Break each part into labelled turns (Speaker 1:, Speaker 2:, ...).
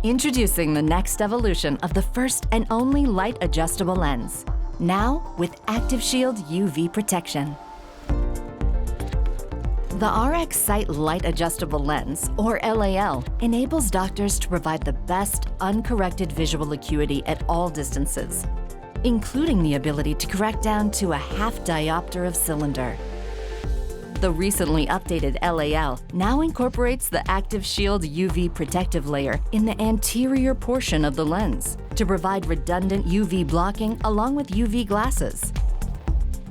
Speaker 1: Introducing the next evolution of the first and only light-adjustable lens. Now with Active Shield UV protection. The RX Sight Light Adjustable Lens, or LAL, enables doctors to provide the best uncorrected visual acuity at all distances, including the ability to correct down to a half diopter of cylinder. The recently updated LAL now incorporates the Active Shield UV protective layer in the anterior portion of the lens to provide redundant UV blocking along with UV glasses.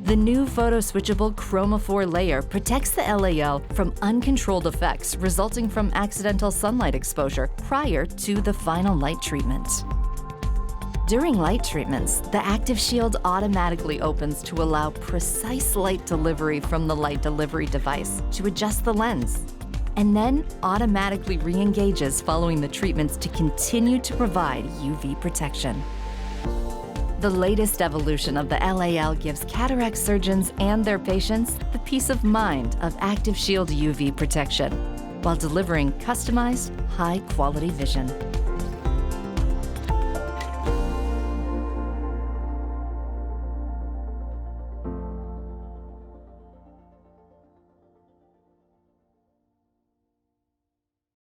Speaker 1: The new photo-switchable chromophore layer protects the LAL from uncontrolled effects resulting from accidental sunlight exposure prior to the final light treatment. During light treatments, the Active Shield automatically opens to allow precise light delivery from the light delivery device to adjust the lens, and then automatically re-engages following the treatments to continue to provide UV protection. The latest evolution of the LAL gives cataract surgeons and their patients the peace of mind of Active Shield UV protection while delivering customized, high-quality vision.